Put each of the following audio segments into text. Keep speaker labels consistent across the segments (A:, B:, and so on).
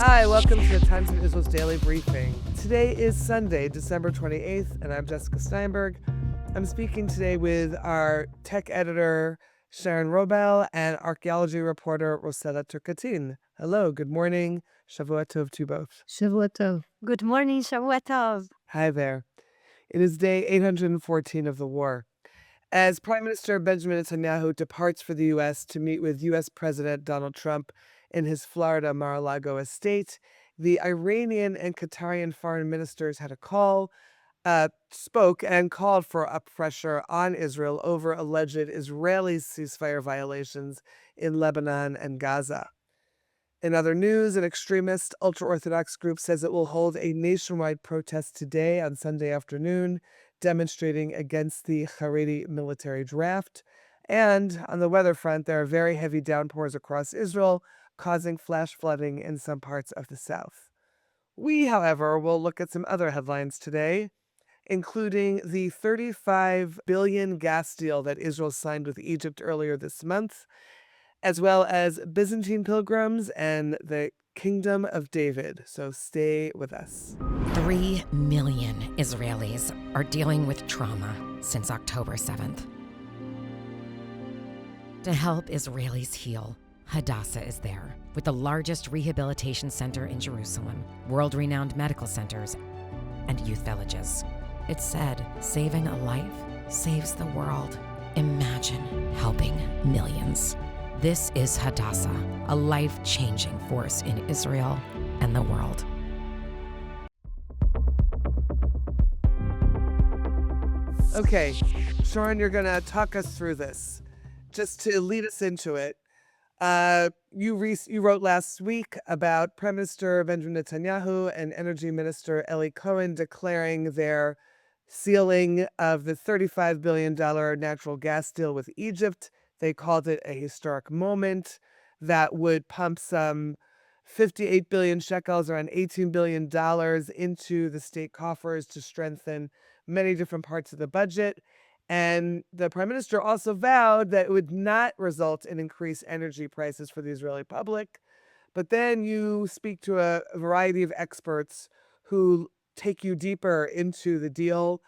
A: Hi, welcome to the Times of Israel's Daily Briefing. Today is Sunday, December 28th, and I'm Jessica Steinberg. I'm speaking today with our tech editor, Sharon Wrobel, and archaeology reporter, Rossella Tercatin. Hello, good morning. Shavua tov to you both.
B: Shavua tov.
C: Good morning, Shavua tov.
A: Hi there. It is day 814 of the war. As Prime Minister Benjamin Netanyahu departs for the U.S. to meet with U.S. President Donald Trump in his Florida Mar-a-Lago estate, the Iranian and Qatarian foreign ministers had a call, spoke and called for up pressure on Israel over alleged Israeli ceasefire violations in Lebanon and Gaza. In other news, an extremist ultra-Orthodox group says it will hold a nationwide protest today on Sunday afternoon, demonstrating against the Haredi military draft. And on the weather front, there are very heavy downpours across Israel, causing flash flooding in some parts of the south. We, however, will look at some other headlines today, including the $35 billion gas deal that Israel signed with Egypt earlier this month, as well as Byzantine pilgrims and the Kingdom of David. So stay with us.
D: 3 million Israelis are dealing with trauma since October 7th. To help Israelis heal, Hadassah is there, with the largest rehabilitation center in Jerusalem, world-renowned medical centers, and youth villages. It's said, saving a life saves the world. Imagine helping millions. This is Hadassah, a life-changing force in Israel and the world.
A: Okay, Sharon, you're going to talk us through this. Just to lead us into it, you wrote last week about Prime Minister Benjamin Netanyahu and Energy Minister Eli Cohen declaring their sealing of the $35 billion natural gas deal with Egypt. They called it a historic moment that would pump some 58 billion shekels, around $18 billion, into the state coffers to strengthen many different parts of the budget. And the prime minister also vowed that it would not result in increased energy prices for the Israeli public. But then you speak to a variety of experts who take you deeper into the deal,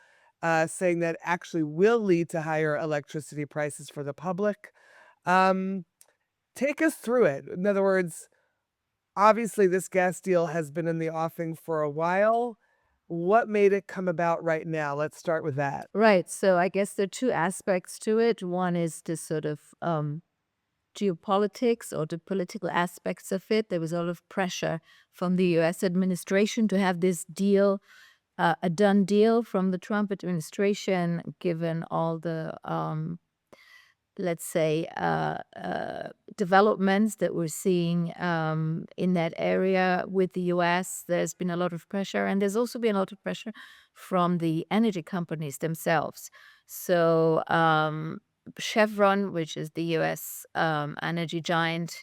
A: saying that actually will lead to higher electricity prices for the public. Take us through it. In other words, obviously this gas deal has been in the offing for a while. What made it come about right now? Let's start with that.
B: Right. So I guess there are two aspects to it. One is the sort of geopolitics or the political aspects of it. There was a lot of pressure from the U.S. administration to have this deal, a done deal from the Trump administration, given all the let's say, developments that we're seeing in that area with the U.S. There's been a lot of pressure, and there's also been a lot of pressure from the energy companies themselves. So Chevron, which is the U.S. Energy giant,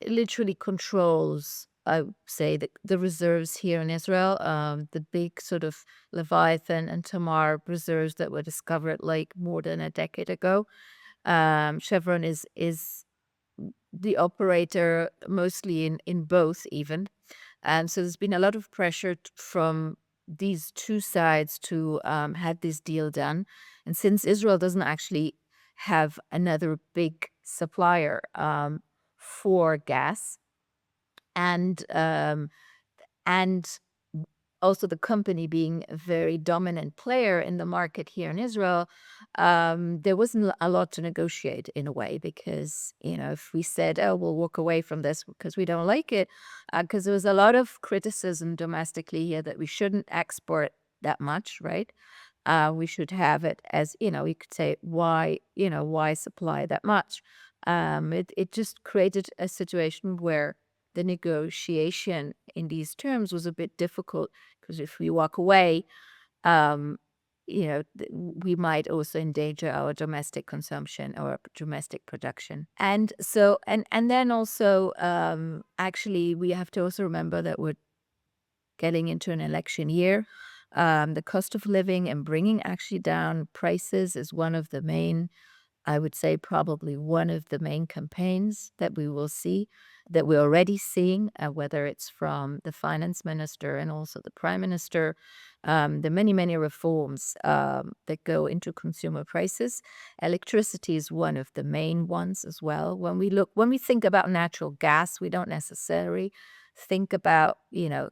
B: literally controls, I would say, the reserves here in Israel, the big sort of Leviathan and Tamar reserves that were discovered like more than a decade ago. Chevron is the operator mostly in both even. So there's been a lot of pressure from these two sides to have this deal done. And since Israel doesn't actually have another big supplier for gas, and also the company being a very dominant player in the market here in Israel, there wasn't a lot to negotiate in a way, because, if we said, oh, we'll walk away from this because we don't like it, because there was a lot of criticism domestically here that we shouldn't export that much, right? We should have it as, we could say, why supply that much? It just created a situation where the negotiation in these terms was a bit difficult, because if we walk away, we might also endanger our domestic consumption or domestic production. And so, and then also, actually, we have to also remember that we're getting into an election year. The cost of living and bringing actually down prices is one of the main I would say probably one of the main campaigns that we will see, that we're already seeing, whether it's from the finance minister and also the prime minister, the many, many reforms that go into consumer prices. Electricity is one of the main ones as well. When we think about natural gas, we don't necessarily think about,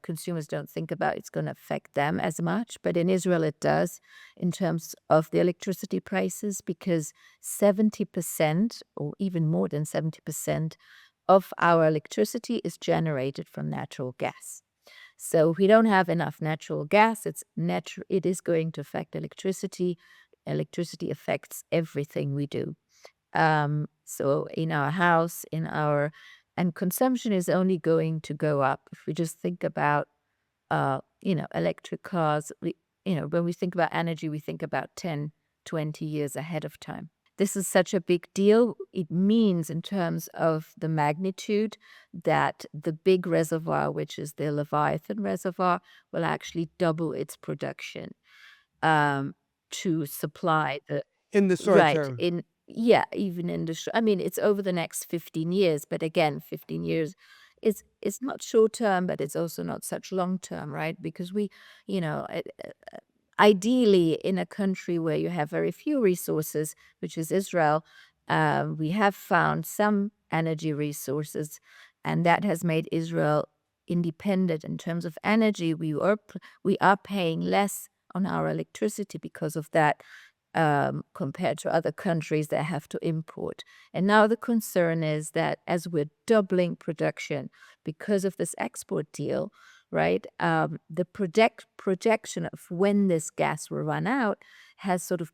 B: consumers don't think about it's going to affect them as much. But in Israel, it does in terms of the electricity prices, because 70% or even more than 70% of our electricity is generated from natural gas. So if we don't have enough natural gas, it is going to affect electricity. Electricity affects everything we do. So in our house, and consumption is only going to go up. If we just think about, electric cars, when we think about energy, we think about 10, 20 years ahead of time. This is such a big deal. It means, in terms of the magnitude, that the big reservoir, which is the Leviathan reservoir, will actually double its production to supply the
A: In the short
B: right
A: term.
B: in yeah, even in I mean, it's over the next 15 years, but again, 15 years is not short term, but it's also not such long term, right? Because you know, uh, uh, ideally, in a country where you have very few resources, which is Israel, we have found some energy resources, and that has made Israel independent in terms of energy. We are paying less on our electricity because of that, compared to other countries that have to import. And now the concern is that as we're doubling production because of this export deal, right, the projection of when this gas will run out has sort of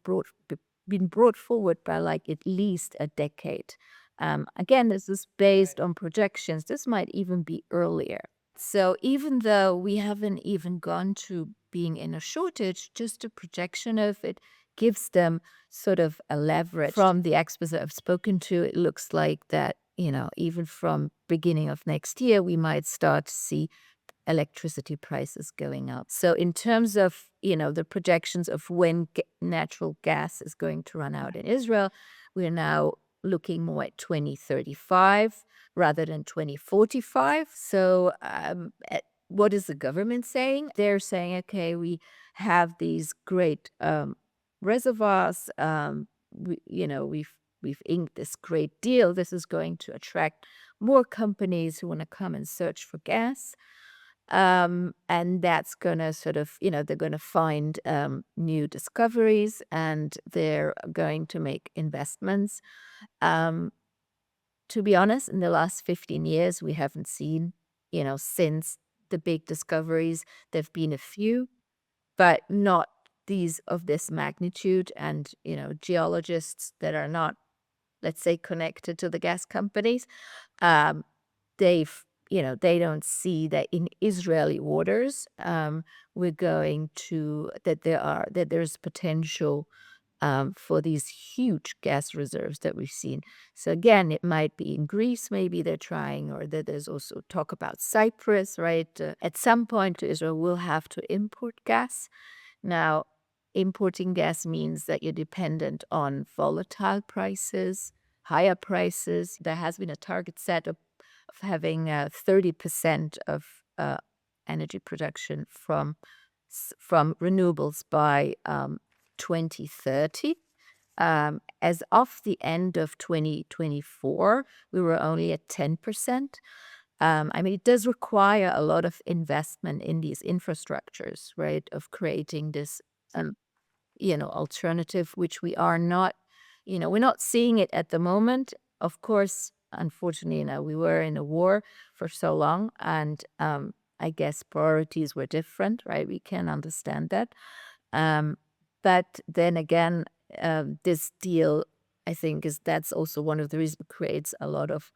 B: been brought forward by like at least a decade. Again, this is based on projections. This might even be earlier. So even though we haven't even gone to being in a shortage, just a projection of it gives them sort of a leverage. From the experts that I've spoken to, it looks like that, even from beginning of next year, we might start to see electricity prices going up. So in terms of, the projections of when natural gas is going to run out in Israel, we're now looking more at 2035 rather than 2045. So what is the government saying? They're saying, okay, we have these great reservoirs. We've inked this great deal. This is going to attract more companies who want to come and search for gas. And that's going to sort of, they're going to find new discoveries, and they're going to make investments. To be honest, in the last 15 years, we haven't seen, since the big discoveries, there've been a few, but not these of this magnitude. And, geologists that are not, let's say, connected to the gas companies, they don't see that in Israeli waters, we're going to, that there's potential for these huge gas reserves that we've seen. So again, it might be in Greece, maybe they're trying, or that there's also talk about Cyprus, right? At some point, Israel will have to import gas. Now, importing gas means that you're dependent on volatile prices, higher prices. There has been a target set of having 30% of energy production from renewables by 2030. As of the end of 2024, we were only at 10%. I mean, it does require a lot of investment in these infrastructures, right, of creating this, alternative, which we are not, we're not seeing it at the moment. Of course, unfortunately, we were in a war for so long, and I guess priorities were different, right? We can understand that. But then again, this deal, I think, that's also one of the reasons it creates a lot of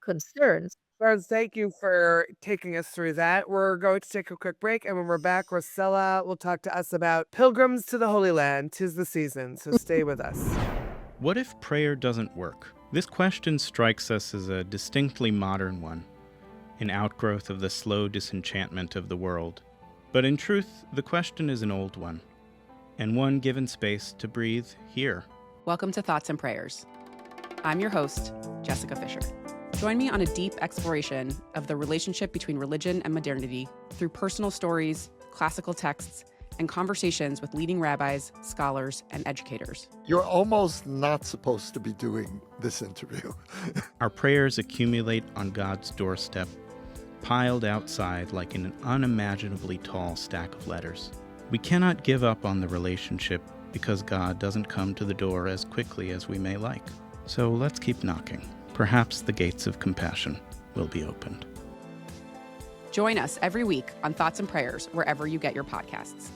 B: concerns.
A: Rose, thank you for taking us through that. We're going to take a quick break, and when we're back, Rossella will talk to us about pilgrims to the Holy Land. 'Tis the season, so stay with us.
E: What if prayer doesn't work? This question strikes us as a distinctly modern one, an outgrowth of the slow disenchantment of the world. But in truth, the question is an old one, and one given space to breathe here.
F: Welcome to Thoughts and Prayers. I'm your host, Jessica Fisher. Join me on a deep exploration of the relationship between religion and modernity through personal stories, classical texts, and conversations with leading rabbis, scholars, and educators.
G: You're almost not supposed to be doing this interview.
E: Our prayers accumulate on God's doorstep, piled outside like an unimaginably tall stack of letters. We cannot give up on the relationship because God doesn't come to the door as quickly as we may like. So let's keep knocking. Perhaps the gates of compassion will be opened.
F: Join us every week on Thoughts and Prayers wherever you get your podcasts.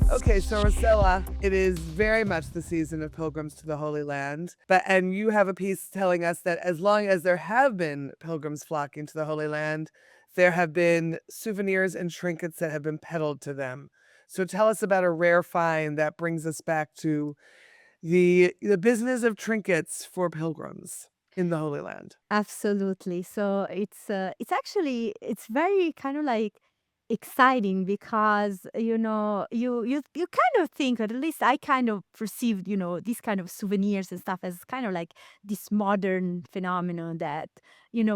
A: Okay, so Rossella, it is very much the season of pilgrims to the Holy Land. And you have a piece telling us that as long as there have been pilgrims flocking to the Holy Land, there have been souvenirs and trinkets that have been peddled to them. So tell us about a rare find that brings us back to the business of trinkets for pilgrims in the Holy Land.
C: Absolutely. So it's very kind of like exciting because you kind of think, or at least I kind of perceived, these kind of souvenirs and stuff as kind of like this modern phenomenon that,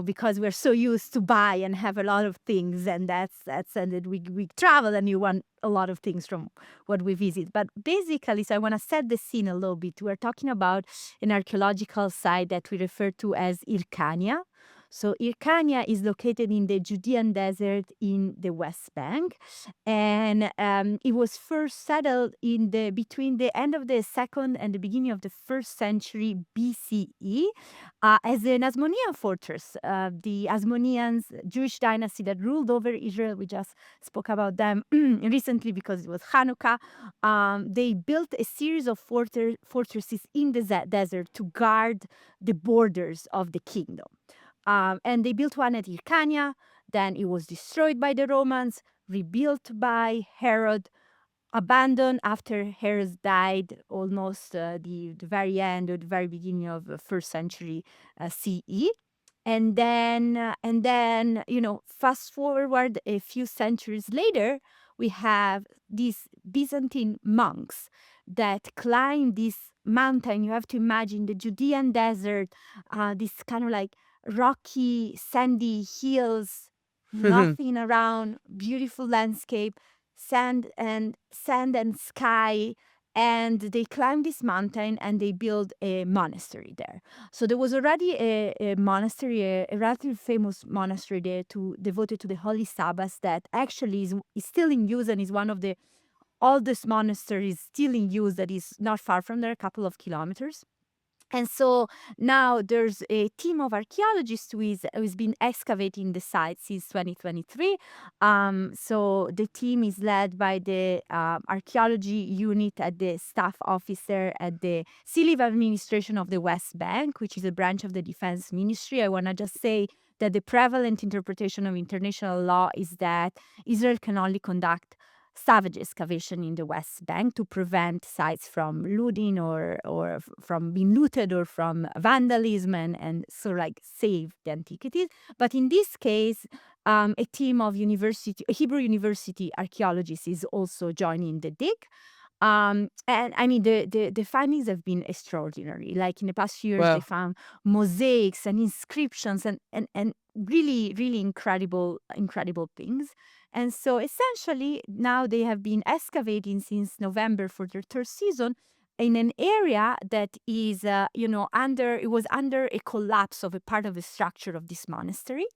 C: because we're so used to buy and have a lot of things, and that's and that we travel and you want a lot of things from what we visit. But basically, so I want to set the scene a little bit. We're talking about an archaeological site that we refer to as Irkania. So Irkania is located in the Judean desert in the West Bank, and it was first settled between the end of the second and the beginning of the first century BCE as an Asmonean fortress. The Asmoneans, Jewish dynasty that ruled over Israel, we just spoke about them recently because it was Hanukkah. They built a series of fortresses in the desert to guard the borders of the kingdom. And they built one at Hircania, then it was destroyed by the Romans, rebuilt by Herod, abandoned after Herod died, almost the very end or the very beginning of the first century CE. And then, fast forward a few centuries later, we have these Byzantine monks that climb this mountain. You have to imagine the Judean desert, this kind of like rocky, sandy hills, nothing around, beautiful landscape, sand and sky. And they climbed this mountain and they built a monastery there. So there was already a monastery, a relatively famous monastery there devoted to the Holy Sabbath that actually is still in use and is one of the oldest monasteries still in use that is not far from there, a couple of kilometers. And so now there's a team of archaeologists who's been excavating the site since 2023. So the team is led by the archaeology unit at the staff officer at the Civil Administration of the West Bank, which is a branch of the Defense Ministry. I want to just say that the prevalent interpretation of international law is that Israel can only conduct savage excavation in the West Bank to prevent sites from looting or from being looted or from vandalism and so like save the antiquities. But in this case, a team of Hebrew University archaeologists is also joining the dig. And I mean, the findings have been extraordinary. Like in the past few years,
A: Wow.
C: they found mosaics and inscriptions and really, really incredible things. And so essentially, now they have been excavating since November for their third season in an area that is, it was under a collapse of a part of the structure of this monastery.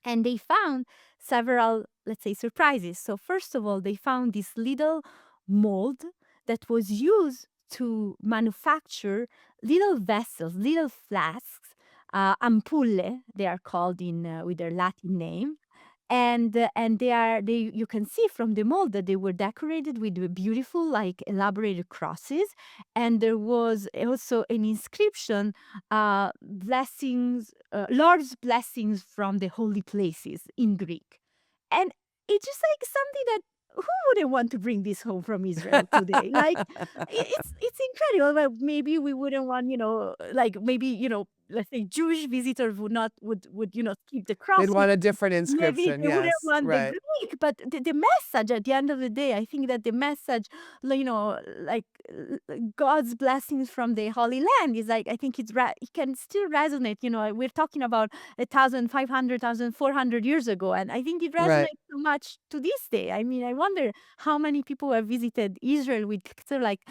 C: And they found several, let's say, surprises. So first of all, they found this little mold that was used to manufacture little vessels, little flasks, ampulle, they are called with their Latin name. And you can see from the mold that they were decorated with beautiful, like elaborated crosses, and there was also an inscription, large blessings from the holy places in Greek, and it's just like something that who wouldn't want to bring this home from Israel today. Like it's incredible. Well, maybe we wouldn't want, like maybe, let's say Jewish visitors would keep the
A: They'd
C: cross.
A: want a different
C: Maybe
A: inscription.
C: they wouldn't
A: Yes,
C: want the
A: right.
C: Greek, but the message at the end of the day, I think that the message, like God's blessings from the Holy Land is like, I think it can still resonate. We're talking about 1,500, 1,400 years ago, and I think it
A: Right.
C: resonates so much to this day. I mean, I wonder how many people have visited Israel with sort of like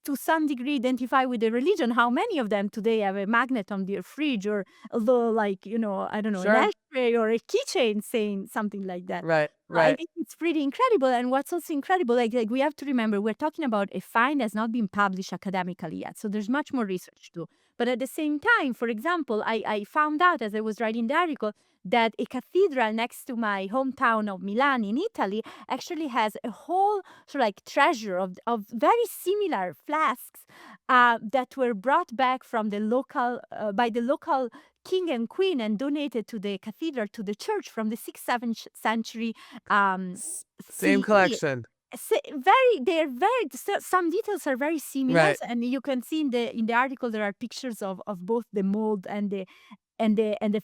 C: to some degree identify with the religion. How many of them today have a magnet on their fridge or although like I don't know, an
A: Sure.
C: ashtray or a keychain saying something like that.
A: Right.
C: I
A: Right.
C: think it's pretty incredible. And what's also incredible, like we have to remember, we're talking about a find that's not been published academically yet. So there's much more research to do. But at the same time, for example, I found out as I was writing the article that a cathedral next to my hometown of Milan in Italy actually has a whole sort of like treasure of very similar flasks that were brought back from the local by the local king and queen and donated to the cathedral, to the church from the 6th, 7th century
A: Same
C: CE.
A: collection.
C: Some details are very similar,
A: Right.
C: and you can see in the article there are pictures of both the mold and the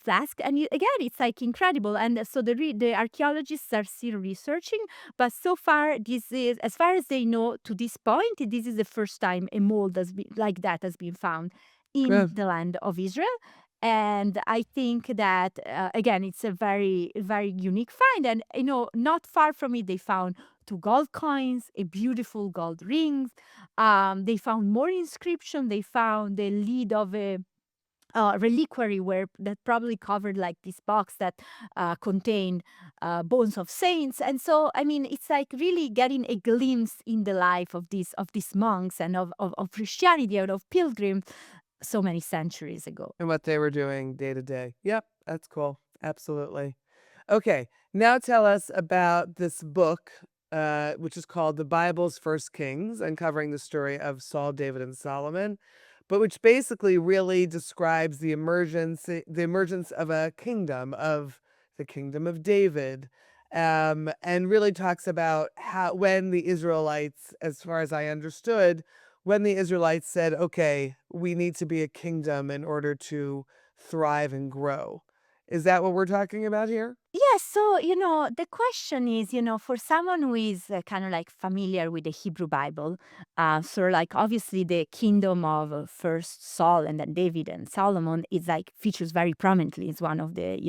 C: flask, and again it's like incredible. And so the archaeologists are still researching, but so far this is, as far as they know to this point, this is the first time a mold like that has been found in
A: Good.
C: the land of Israel. And I think that again it's a very very unique find. And not far from it they found 2 gold coins, a beautiful gold ring. They found more inscription. They found the lid of a reliquary that probably covered like this box that contained bones of saints. And so I mean it's like really getting a glimpse in the life of these monks and of Christianity and of pilgrims so many centuries ago.
A: And what they were doing day to day. Yep, that's cool. Absolutely. Okay, now tell us about this book, which is called The Bible's First Kings, uncovering the story of Saul, David, and Solomon, but which basically really describes the emergence of a kingdom, of the kingdom of David, and really talks about when the Israelites, as far as I understood, when the Israelites said, okay, we need to be a kingdom in order to thrive and grow. Is that what we're talking about here?
C: Yes, so the question is, for someone who is kind of like familiar with the Hebrew Bible, so like obviously the kingdom of first Saul and then David and Solomon is like features very prominently. It's one of the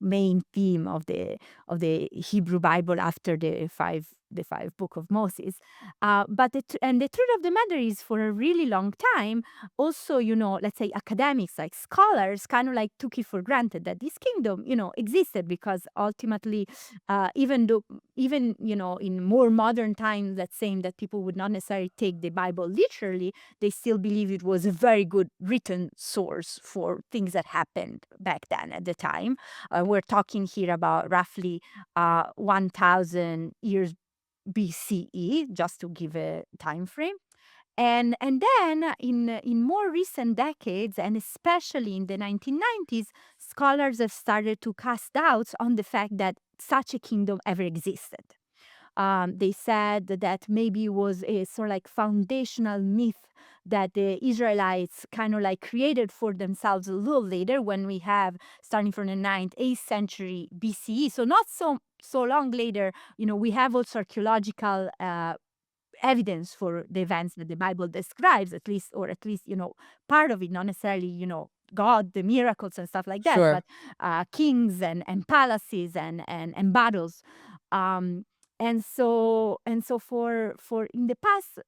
C: main theme of the Hebrew Bible after the five book of Moses. But the truth of the matter is, for a really long time, also let's say academics like scholars kind of like took it for granted that this kingdom existed, because ultimately even in more modern times, let's say that people would not necessarily take the Bible literally, they still believe it was a very good written source for things that happened back then at the time. We're talking here about roughly 1,000 years BCE, just to give a time frame. And then in more recent decades, and especially in the 1990s, scholars have started to cast doubts on the fact that such a kingdom ever existed. They said that maybe it was a sort of like foundational myth that the Israelites kind of like created for themselves a little later, when we have starting from the 9th, 8th century BCE. So not so long later, we have also archaeological evidence for the events that the Bible describes, at least part of it, not necessarily God, the miracles and stuff like that,
A: Sure.
C: but kings and palaces and battles. And so for in the past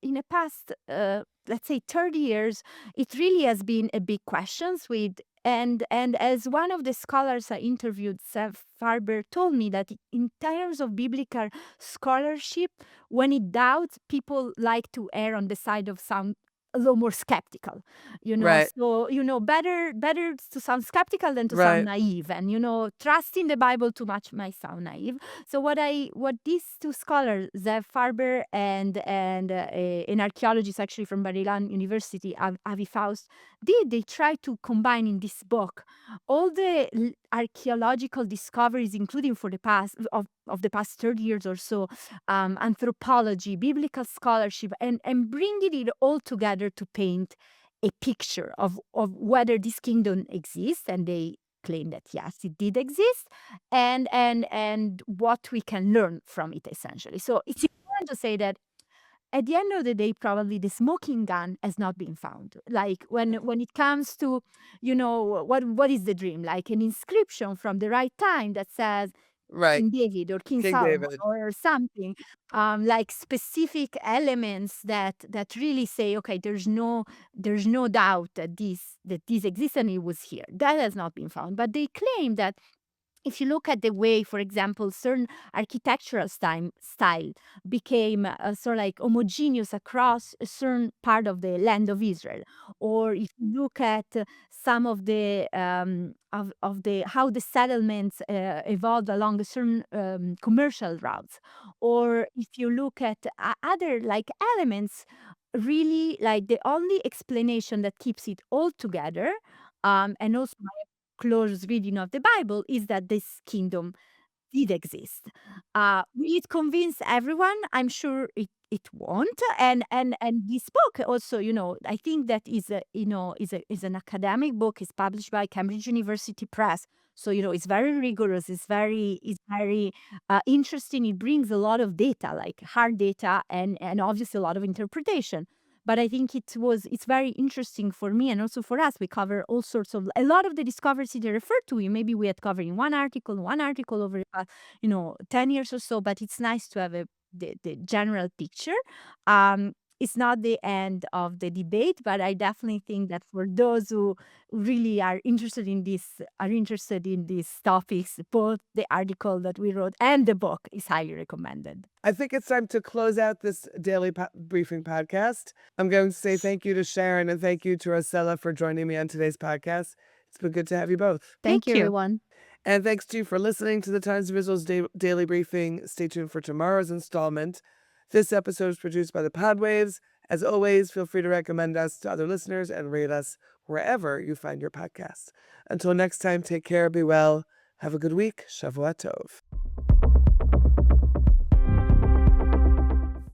C: let's say 30 years, it really has been a big questions with. And as one of the scholars I interviewed, Zev Farber, told me that in terms of biblical scholarship, when in doubt, people like to err on the side of some a little more skeptical,
A: Right.
C: So, better to sound skeptical than to sound
A: Right.
C: naive. And, trusting the Bible too much might sound naive. So what these two scholars, Zev Farber and an archaeologist actually from Bar-Ilan University, Avi Faust, they tried to combine in this book all the archaeological discoveries, including for the past of the past 30 years or so, anthropology, biblical scholarship, and bringing it all together to paint a picture of whether this kingdom exists, and they claim that yes, it did exist, and what we can learn from it essentially. So it's important to say that at the end of the day, probably the smoking gun has not been found. Like when it comes to, what is the dream? Like an inscription from the right time that says
A: Right.
C: King David or King
A: King
C: Solomon
A: David.
C: or something, like specific elements that really say, okay, there's no doubt that this exists and it was here. That has not been found. But they claim that if you look at the way, for example, certain architectural style became sort of like homogeneous across a certain part of the land of Israel, or if you look at some of the of the how the settlements evolved along a certain commercial routes, or if you look at other like elements, really like the only explanation that keeps it all together, and also close reading of the Bible, is that this kingdom did exist. Will it convince everyone? I'm sure it won't. And this book also, I think that is an academic book. It's published by Cambridge University Press. So it's very rigorous. It's very interesting. It brings a lot of data, like hard data, and obviously a lot of interpretation. But I think it's very interesting for me and also for us. We cover all sorts of a lot of the discoveries they refer to. Maybe we had covered in one article over 10 years or so. But it's nice to have the general picture. It's not the end of the debate, but I definitely think that for those who really are interested in these topics, both the article that we wrote and the book is highly recommended.
A: I think it's time to close out this daily briefing podcast. I'm going to say thank you to Sharon and thank you to Rossella for joining me on today's podcast. It's been good to have you both.
C: Thank you,
B: you.
C: everyone.
A: And thanks to you for listening to the Times of Israel's daily briefing. Stay tuned for tomorrow's installment. This episode is produced by the Podwaves. As always, feel free to recommend us to other listeners and rate us wherever you find your podcasts. Until next time, take care, be well, have a good week. Shavua Tov.